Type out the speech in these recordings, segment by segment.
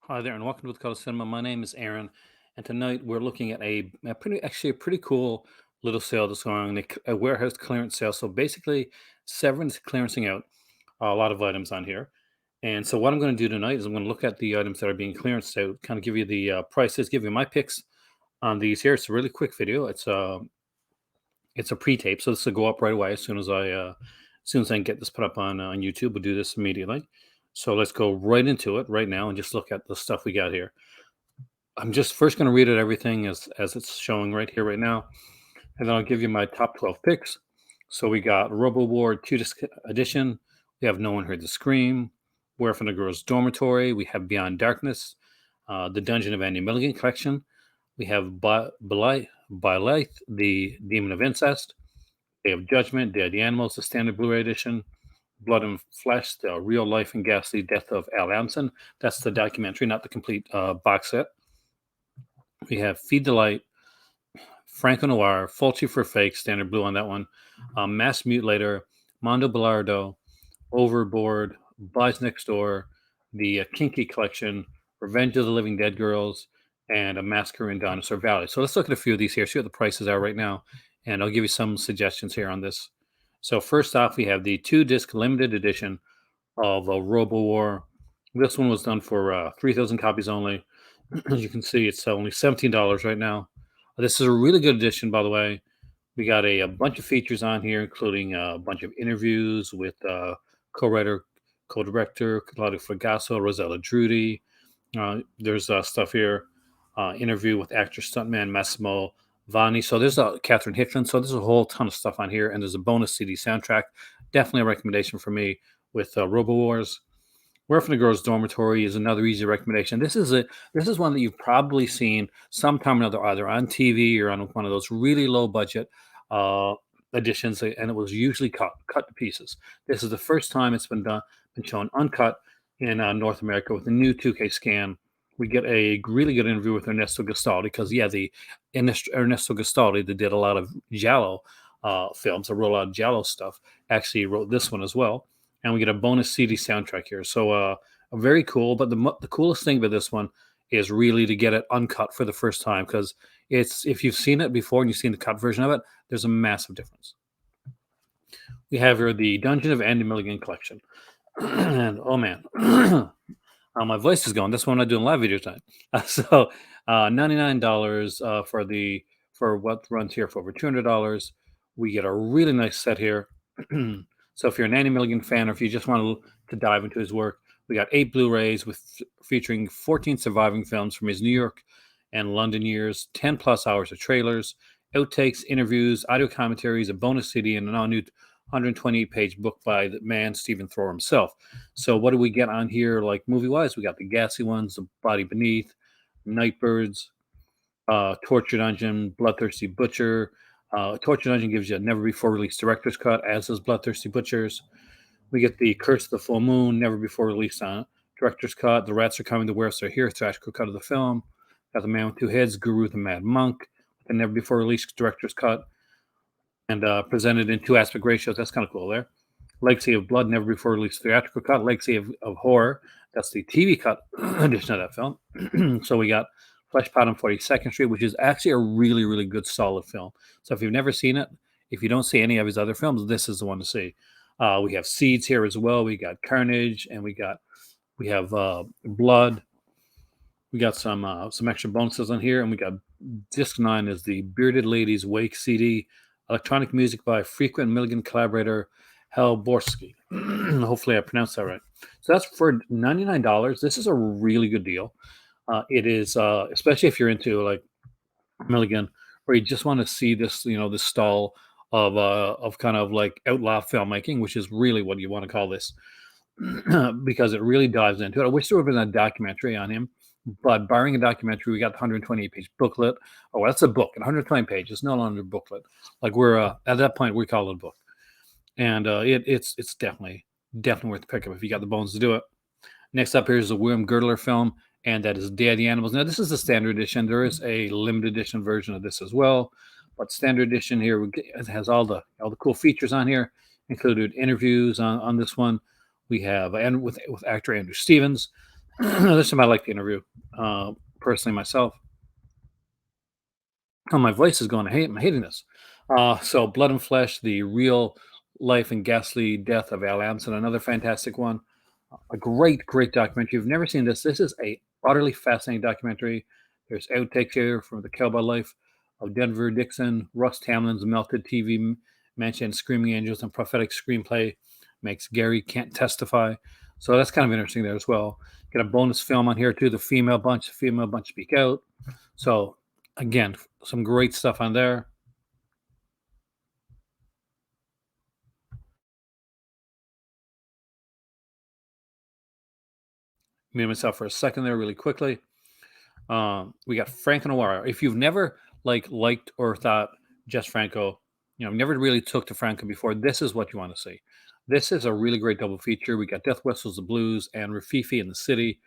Hi there, and welcome to the Color Cinema. My name is Aaron, and tonight we're looking at a pretty cool little sale that's going on, a warehouse clearance sale. So basically, Severin's clearancing out a lot of items on here. And so what I'm going to do tonight is I'm going to look at the items that are being clearanced out, kind of give you the prices, give you my picks on these here. It's a really quick video. It's a pre-tape, so this will go up right away as soon as I can get this put up on YouTube. We'll do this immediately. So let's go right into it right now and just look at the stuff we got here. I'm just first going to read it everything as it's showing right here right now, and then I'll give you my top 12 picks. So we got Robo War 2 disc edition. We have No One Heard the Scream. Where from the Girls' Dormitory. We have Beyond Darkness. The Dungeon of Andy Milligan collection. We have Blythe, the Demon of Incest. Day of Judgment, Day of the Animals, the standard Blu-ray edition. Blood and Flesh, the real life and ghastly death of Al Amson. That's the documentary, not the complete box set. We have Feed the Light, Franco Noir, Fulci for Fake, standard blue on that one, Mass Mutilator, Mondo Bellardo, Overboard, Boys Next Door, the Kinky Collection, Revenge of the Living Dead Girls, and a Massacre in Dinosaur Valley. So let's look at a few of these here, see what the prices are right now, and I'll give you some suggestions here on this. So first off, we have the 2 disc limited edition of Robo War. This one was done for 3,000 copies only. As you can see, it's only $17 right now. This is a really good edition, by the way. We got a bunch of features on here, including a bunch of interviews with co-writer, co-director Claudio Fragasso, Rosella Drudy. There's stuff here, interview with actor stuntman Massimo Vanni. So there's Catherine Hickland. So there's a whole ton of stuff on here, and there's a bonus CD soundtrack. Definitely a recommendation for me with Robo Wars. Where from the Girls' Dormitory is another easy recommendation. This is one that you've probably seen sometime or another, either on TV or on one of those really low budget uh, editions, and it was usually cut to pieces. This is the first time it's been shown uncut in North America with a new 2K scan. We get a really good interview with Ernesto Gastaldi because the Ernesto Gastaldi that did a lot of Giallo films, a roll out of Giallo stuff, actually wrote this one as well, and we get a bonus CD soundtrack here. So very cool. But the coolest thing about this one is really to get it uncut for the first time, because it's if you've seen it before and you've seen the cut version of it, there's a massive difference. We have here the Dungeon of Andy Milligan collection, and oh man, my voice is going. That's when I'm doing live video time. So $99 for what runs here for over $200. We get a really nice set here. So if you're an Andy Milligan fan, or if you just want to dive into his work, we got 8 Blu-rays featuring 14 surviving films from his New York and London years, 10 plus hours of trailers, outtakes, interviews, audio commentaries, a bonus CD, and an all-new 128-page book by the man Stephen Thrower himself. So what do we get on here, like movie-wise? We got the Gassy ones, The Body Beneath, Nightbirds, Torture Dungeon, Bloodthirsty Butcher. Torture Dungeon gives you a never-before-released director's cut, as does Bloodthirsty Butchers. We get the Curse of the Full Moon, never-before-released director's cut. The Rats Are Coming, the Werewolves Are Here, theatrical cut of the film. Got The Man with Two Heads, Guru the Mad Monk, the never-before-released director's cut, and presented in 2 aspect ratios. That's kind of cool there. Legacy of Blood, never before released theatrical cut. Legacy of Horror, that's the TV cut edition of that film. So we got Fleshpot on 42nd Street, which is actually a really, really good, solid film. So if you've never seen it, if you don't see any of his other films, this is the one to see. We have Seeds here as well. We got Carnage, and we have Blood. We got some extra bonuses on here, and we got disc 9 is the Bearded Ladies Wake CD, electronic music by frequent Milligan collaborator Hal Borsky. Hopefully I pronounced that right. So that's for $99. This is a really good deal. It is, especially if you're into like Milligan, or you just want to see this, this style of kind of like outlaw filmmaking, which is really what you want to call this, because it really dives into it. I wish there would have been a documentary on him, but barring a documentary, we got the 128-page booklet. Oh, that's a book. 120 pages, no longer a booklet. Like we're at that point, we call it a book, and it's definitely worth the pickup if you got the bones to do it. Next up here is the William Girdler film, and that is Day of the Animals. Now this is the standard edition. There is a limited edition version of this as well, but standard edition here it has all the cool features on here, included interviews on this one. We have and with actor Andrew Stevens. This time I like the interview. Personally, myself. Oh, my voice is going. I'm hating this. So, Blood and Flesh: The Real Life and Ghastly Death of Al Amson, another fantastic one. A great, great documentary. If you've never seen this, this is a utterly fascinating documentary. There's outtakes here from the cowboy life of Denver Dixon, Russ Tamlin's melted TV mansion, Screaming Angels, and prophetic screenplay makes Gary Can't Testify. So that's kind of interesting there as well. Got a bonus film on here too, the female bunch speak out. So again, some great stuff on there. Mute myself for a second there, really quickly. We got Franco Noir. If you've never liked or thought Jess Franco, never really took to Franco before, this is what you want to see. This is a really great double feature. We got Death Whistles, the Blues, and Rafifi in the City.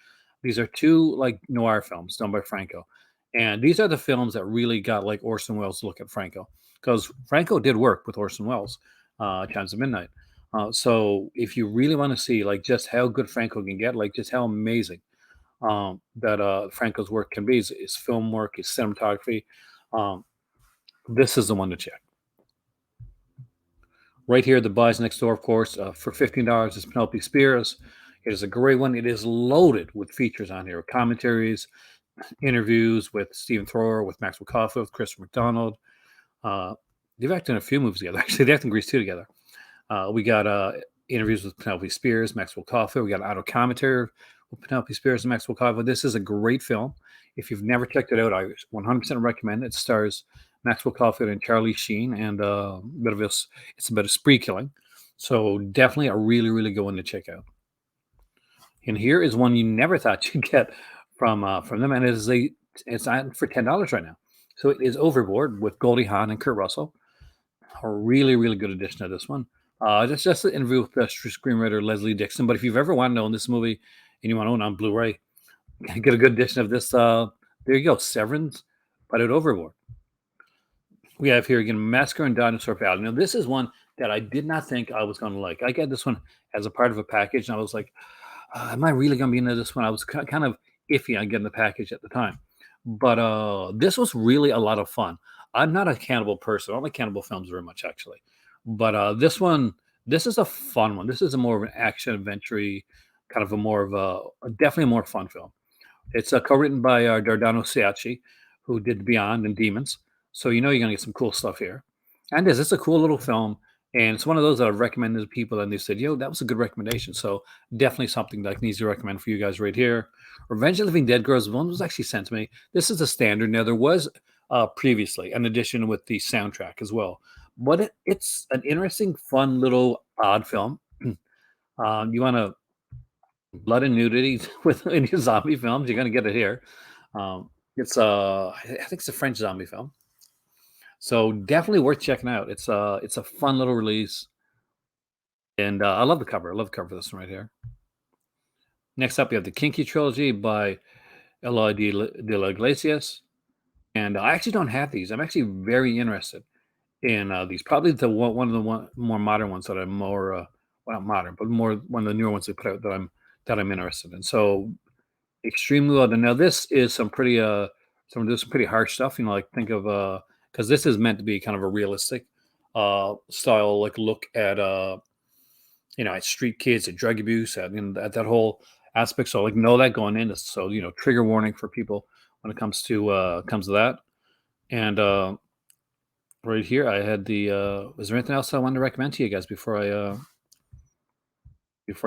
These are two like noir films done by Franco, and these are the films that really got like Orson Welles to look at Franco, because Franco did work with Orson Welles, Times of Midnight. So if you really want to see like just how good Franco can get, like just how amazing that Franco's work can be, his film work, his cinematography. Um, this is the one to check. Right here, The Boys Next Door, of course, for $15 is Penelope Spears. It is a great one. It is loaded with features on here, commentaries, interviews with Stephen Thrower, with Maxwell Caulfield, with Chris McDonald. Uh, they've acted in a few movies together. Actually, they act in Grease 2 together. We got interviews with Penelope Spears, Maxwell Caulfield. We got an auto commentary with Penelope Spears and Maxwell Caulfield. This is a great film. If you've never checked it out, I 100% recommend it. It stars Maxwell Caulfield and Charlie Sheen, and it's about a spree killing. So definitely a really, really good one to check out. And here is one you never thought you'd get from them, and it's on for $10 right now. So it is Overboard with Goldie Hawn and Kurt Russell. A really, really good addition to this one. That's just an interview with the screenwriter Leslie Dixon. But if you've ever wanted to own this movie and you want to own it on Blu-ray, get a good edition of this. There you go, Severin's Put It Overboard. We have here again Mascara and Dinosaur Valley. Now, this is one that I did not think I was going to like. I got this one as a part of a package, and I was like, am I really going to be into this one? I was kind of iffy on getting the package at the time. But this was really a lot of fun. I'm not a cannibal person. I don't like cannibal films very much, actually. But this is a fun one. This is a more of an action adventure, kind of a more of definitely a more fun film. It's co-written by Dardano Siachi, who did Beyond and Demons. So you know you're gonna get some cool stuff here. And it's a cool little film, and it's one of those that I've recommended to people, and they said, "Yo, that was a good recommendation." So definitely something that I can easily recommend for you guys right here. Revenge of the Living Dead Girls one was actually sent to me. This is a standard. Now there was previously an addition with the soundtrack as well, but it's an interesting, fun little odd film. You want to blood and nudity with in your zombie films, you're gonna get it here. It's I think it's a French zombie film, so definitely worth checking out. It's a fun little release, and I love the cover. I love the cover for this one right here. Next up, we have the Kinky trilogy by Eloy de la Iglesias, and I actually don't have these. I'm actually very interested in these. Probably one of the more modern ones that I'm more well, not modern, but more one of the newer ones they put out that I'm interested in. So extremely well done. Now this is some pretty harsh stuff, like think of because this is meant to be kind of a realistic style like look at at street kids, at drug abuse, at that whole aspect. So like know that going in. So trigger warning for people when it comes to that. And right here I had the was there anything else I wanted to recommend to you guys before I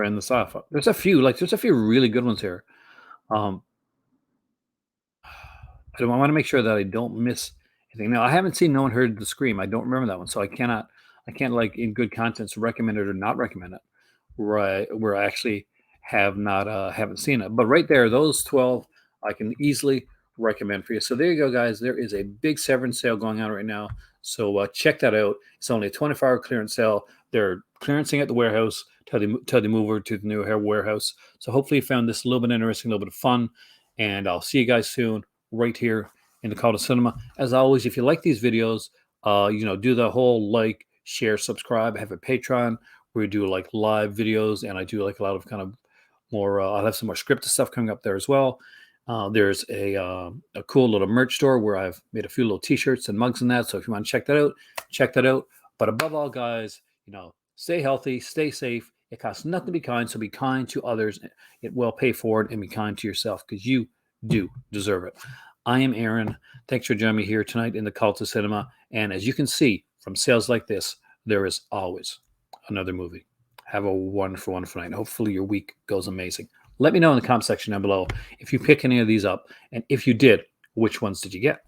end this off? There's a few really good ones here. Um, I want to make sure that I don't miss anything. Now, I haven't seen No One Heard the Scream. I don't remember that one, so I can't like in good conscience recommend it or not recommend it. Where I actually haven't seen it. But right there, those 12 I can easily recommend for you. So there you go, guys. There is a big Severin sale going on right now. So check that out. It's only a 24-hour clearance sale. They're clearancing at the warehouse till they move over to the new warehouse. So hopefully you found this a little bit interesting, a little bit of fun. And I'll see you guys soon right here in the Call to Cinema. As always, if you like these videos, do the whole like, share, subscribe. I have a Patreon where we do like live videos, and I do like a lot of kind of more. I'll have some more scripted stuff coming up there as well. There's a cool little merch store where I've made a few little T-shirts and mugs and that. So if you want to check that out, check that out. But above all, guys, stay healthy, stay safe. It costs nothing to be kind, so be kind to others. It will pay forward, and be kind to yourself because you do deserve it. I am Aaron. Thanks for joining me here tonight in the Cult of Cinema. And as you can see from sales like this, there is always another movie. Have a wonderful, wonderful night. Hopefully your week goes amazing. Let me know in the comment section down below if you pick any of these up. And if you did, which ones did you get?